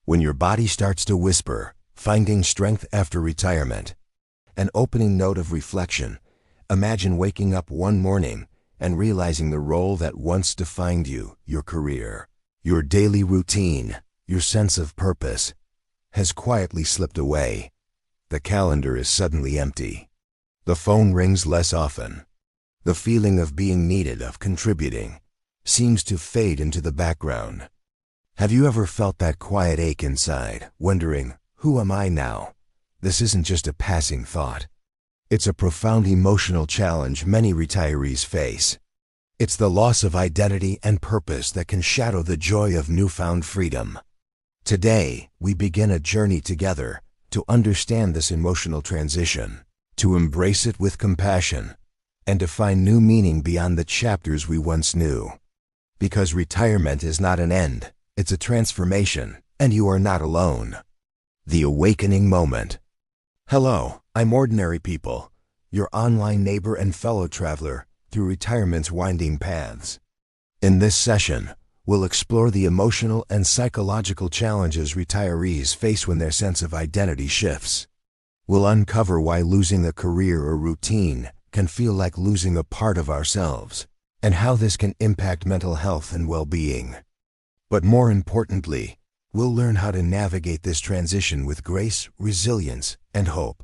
When your body starts to whisper, finding strength after retirement. An opening note of reflection. Imagine waking up one morning and realizing the role that once defined you, your career, your daily routine, your sense of purpose, has quietly slipped away. The calendar is suddenly empty. The phone rings less often. The feeling of being needed, of contributing, seems to fade into the background. Have you ever felt that quiet ache inside, wondering, who am I now? This isn't just a passing thought. It's a profound emotional challenge many retirees face. It's the loss of identity and purpose that can shadow the joy of newfound freedom. Today, we begin a journey together to understand this emotional transition, to embrace it with compassion, and to find new meaning beyond the chapters we once knew. Because retirement is not an end, it's a transformation, and you are not alone. The awakening moment. Hello, I'm Ordinary People, your online neighbor and fellow traveler through retirement's winding paths. In this session, we'll explore the emotional and psychological challenges retirees face when their sense of identity shifts. We'll uncover why losing a career or routine can feel like losing a part of ourselves, and how this can impact mental health and well-being. But more importantly, we'll learn how to navigate this transition with grace, resilience, and hope.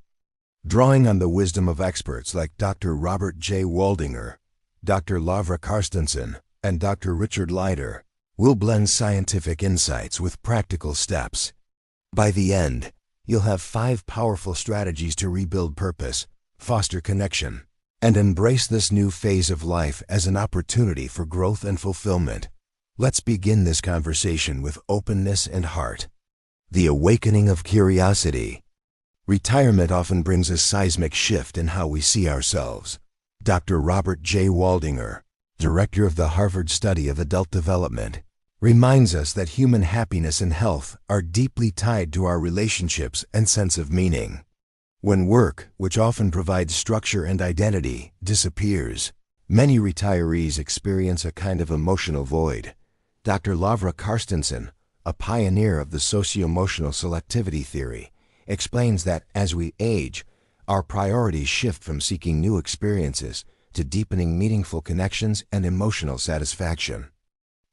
Drawing on the wisdom of experts like Dr. Robert J. Waldinger, Dr. Lavra Karstensen, and Dr. Richard Leider, we'll blend scientific insights with practical steps. By the end, you'll have 5 powerful strategies to rebuild purpose, foster connection, and embrace this new phase of life as an opportunity for growth and fulfillment. Let's begin this conversation with openness and heart. The awakening of curiosity. Retirement often brings a seismic shift in how we see ourselves. Dr. Robert J. Waldinger, director of the Harvard Study of Adult Development, reminds us that human happiness and health are deeply tied to our relationships and sense of meaning. When work, which often provides structure and identity, disappears, many retirees experience a kind of emotional void. Dr. Lavra Karstensen, a pioneer of the socio-emotional selectivity theory, explains that as we age, our priorities shift from seeking new experiences to deepening meaningful connections and emotional satisfaction.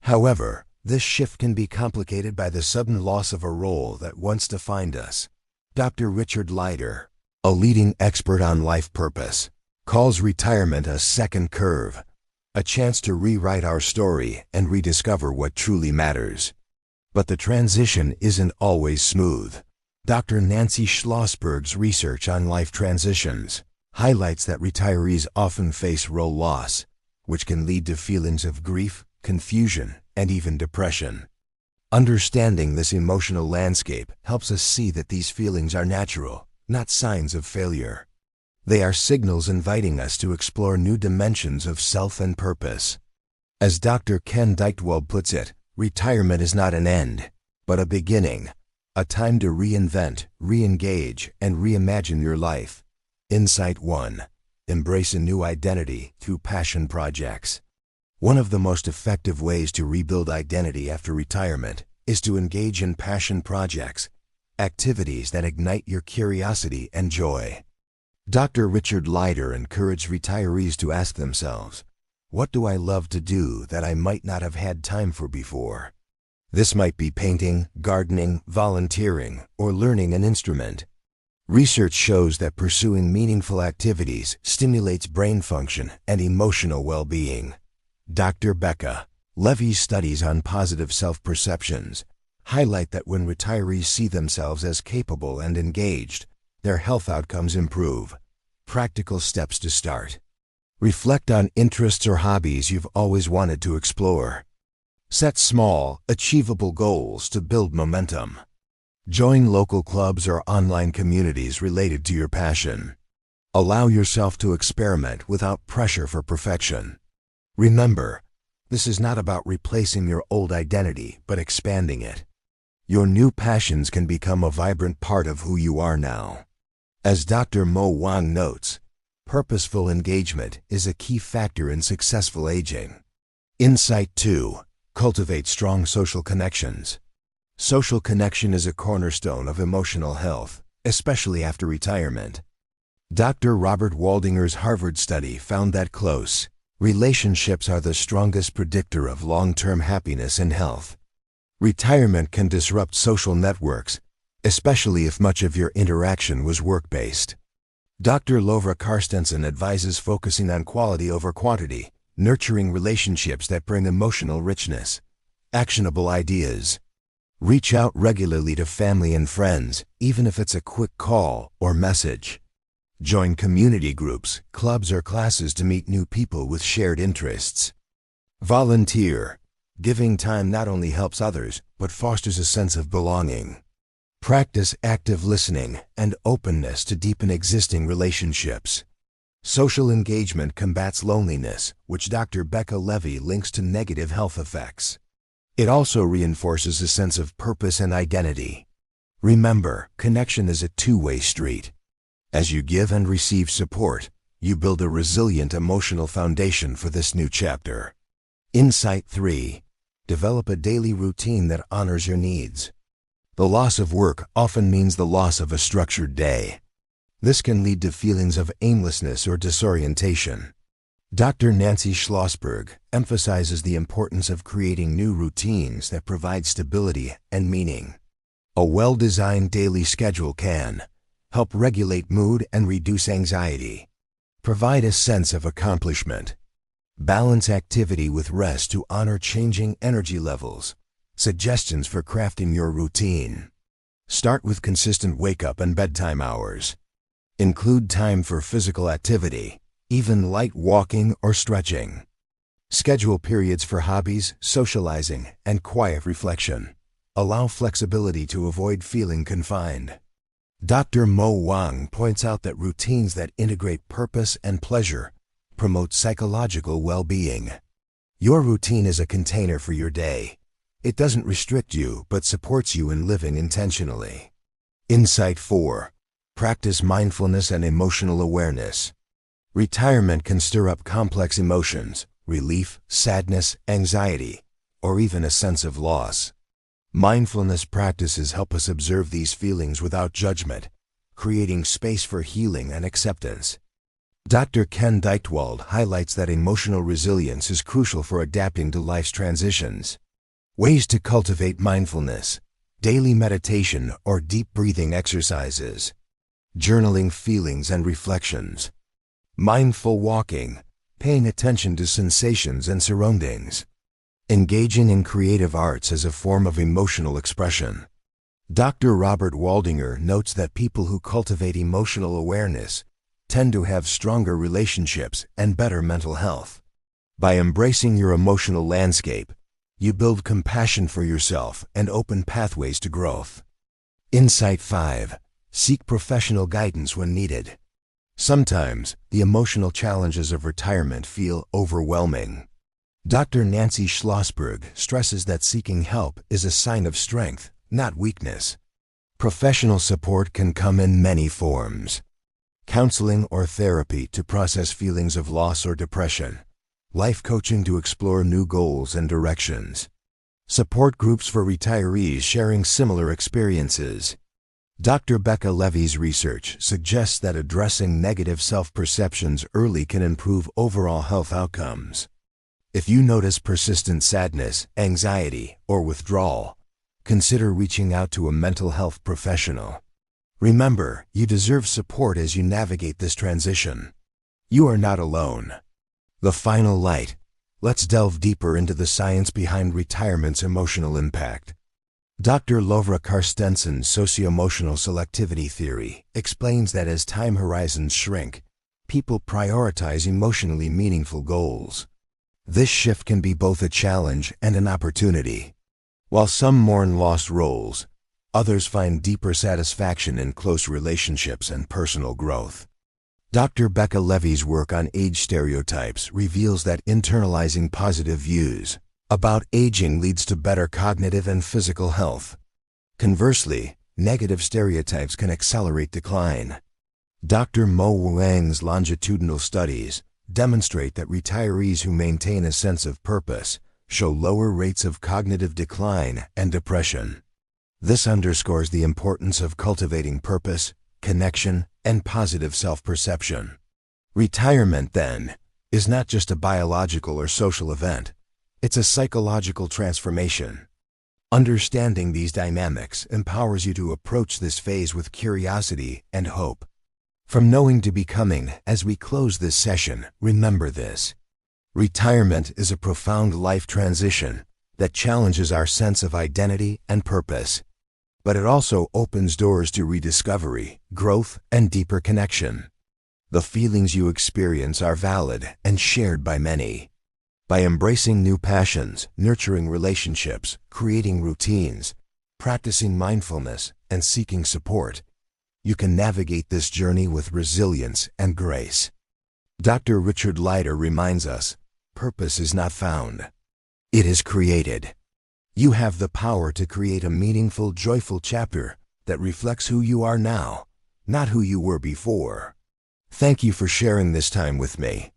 However, this shift can be complicated by the sudden loss of a role that once defined us. Dr. Richard Leider, a leading expert on life purpose, calls retirement a second curve, a chance to rewrite our story and rediscover what truly matters. But the transition isn't always smooth. Dr. Nancy Schlossberg's research on life transitions highlights that retirees often face role loss, which can lead to feelings of grief, confusion, and even depression. Understanding this emotional landscape helps us see that these feelings are natural, not signs of failure. They are signals inviting us to explore new dimensions of self and purpose. As Dr. Ken Deichtwald puts it, retirement is not an end, but a beginning, a time to reinvent, re-engage, and reimagine your life. Insight 1. Embrace a new identity through passion projects. One of the most effective ways to rebuild identity after retirement is to engage in passion projects, activities that ignite your curiosity and joy. Dr. Richard Leider encouraged retirees to ask themselves, what do I love to do that I might not have had time for before? This might be painting, gardening, volunteering, or learning an instrument. Research shows that pursuing meaningful activities stimulates brain function and emotional well-being. Dr. Becca Levy's studies on positive self-perceptions highlight that when retirees see themselves as capable and engaged, their health outcomes improve. Practical steps to start. Reflect on interests or hobbies you've always wanted to explore. Set small, achievable goals to build momentum. Join local clubs or online communities related to your passion. Allow yourself to experiment without pressure for perfection. Remember, this is not about replacing your old identity, but expanding it. Your new passions can become a vibrant part of who you are now. As Dr. Mo Wang notes, purposeful engagement is a key factor in successful aging. Insight 2. Cultivate strong social connections. Social connection is a cornerstone of emotional health, especially after retirement. Dr. Robert Waldinger's Harvard study found that close relationships are the strongest predictor of long-term happiness and health. Retirement can disrupt social networks, especially if much of your interaction was work-based. Dr. Lovra Carstensen advises focusing on quality over quantity, nurturing relationships that bring emotional richness. Actionable ideas. Reach out regularly to family and friends, even if it's a quick call or message. Join community groups, clubs, or classes to meet new people with shared interests. Volunteer. Giving time not only helps others, but fosters a sense of belonging. Practice active listening and openness to deepen existing relationships. Social engagement combats loneliness, which Dr. Becca Levy links to negative health effects. It also reinforces a sense of purpose and identity. Remember, connection is a two-way street. As you give and receive support, you build a resilient emotional foundation for this new chapter. Insight 3. Develop a daily routine that honors your needs. The loss of work often means the loss of a structured day. This can lead to feelings of aimlessness or disorientation. Dr. Nancy Schlossberg emphasizes the importance of creating new routines that provide stability and meaning. A well-designed daily schedule can help regulate mood and reduce anxiety, provide a sense of accomplishment, balance activity with rest to honor changing energy levels. Suggestions for crafting your routine. Start with consistent wake-up and bedtime hours. Include time for physical activity, even light walking or stretching. Schedule periods for hobbies, socializing, and quiet reflection. Allow flexibility to avoid feeling confined. Dr. Mo Wang points out that routines that integrate purpose and pleasure promote psychological well-being. Your routine is a container for your day. It doesn't restrict you, but supports you in living intentionally. Insight 4. Practice mindfulness and emotional awareness. Retirement can stir up complex emotions, relief, sadness, anxiety, or even a sense of loss. Mindfulness practices help us observe these feelings without judgment, creating space for healing and acceptance. Dr. Ken Deichtwald highlights that emotional resilience is crucial for adapting to life's transitions. Ways to cultivate mindfulness: daily meditation or deep breathing exercises, journaling feelings and reflections, mindful walking, paying attention to sensations and surroundings, engaging in creative arts as a form of emotional expression. Dr. Robert Waldinger notes that people who cultivate emotional awareness tend to have stronger relationships and better mental health. By embracing your emotional landscape, you build compassion for yourself and open pathways to growth. Insight 5. Seek professional guidance when needed. Sometimes, the emotional challenges of retirement feel overwhelming. Dr. Nancy Schlossberg stresses that seeking help is a sign of strength, not weakness. Professional support can come in many forms: counseling or therapy to process feelings of loss or depression, life coaching to explore new goals and directions, support groups for retirees sharing similar experiences. Dr. Becca Levy's research suggests that addressing negative self-perceptions early can improve overall health outcomes. If you notice persistent sadness, anxiety, or withdrawal, consider reaching out to a mental health professional. Remember, you deserve support as you navigate this transition. You are not alone. The final light. Let's delve deeper into the science behind retirement's emotional impact. Dr. Lovra Carstensen's socio-emotional selectivity theory explains that as time horizons shrink, people prioritize emotionally meaningful goals. This shift can be both a challenge and an opportunity. While some mourn lost roles, others find deeper satisfaction in close relationships and personal growth. Dr. Becca Levy's work on age stereotypes reveals that internalizing positive views about aging leads to better cognitive and physical health. Conversely, negative stereotypes can accelerate decline. Dr. Mo Wang's longitudinal studies demonstrate that retirees who maintain a sense of purpose show lower rates of cognitive decline and depression. This underscores the importance of cultivating purpose, connection, and positive self-perception. Retirement, then, is not just a biological or social event. It's a psychological transformation. Understanding these dynamics empowers you to approach this phase with curiosity and hope. From knowing to becoming, as we close this session, remember this. Retirement is a profound life transition that challenges our sense of identity and purpose. But it also opens doors to rediscovery, growth, and deeper connection. The feelings you experience are valid and shared by many. By embracing new passions, nurturing relationships, creating routines, practicing mindfulness, and seeking support, you can navigate this journey with resilience and grace. Dr. Richard Leider reminds us, purpose is not found. It is created. You have the power to create a meaningful, joyful chapter that reflects who you are now, not who you were before. Thank you for sharing this time with me.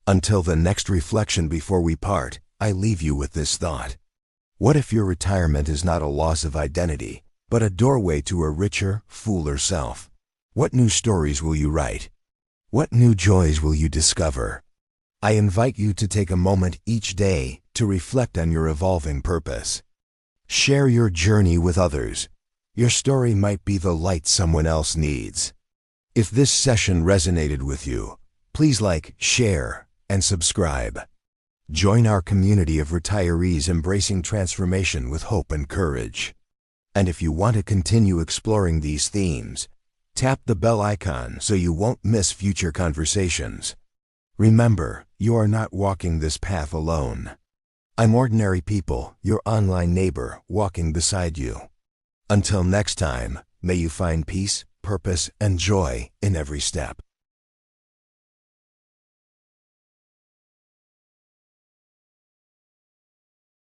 Until the next reflection before we part, I leave you with this thought. What if your retirement is not a loss of identity, but a doorway to a richer, fuller self? What new stories will you write? What new joys will you discover? I invite you to take a moment each day to reflect on your evolving purpose. Share your journey with others. Your story might be the light someone else needs. If this session resonated with you, please like, share, and subscribe. Join our community of retirees embracing transformation with hope and courage. And if you want to continue exploring these themes, tap the bell icon so you won't miss future conversations. Remember, you are not walking this path alone. I'm Ordinary People, your online neighbor, walking beside you. Until next time, may you find peace, purpose, and joy in every step.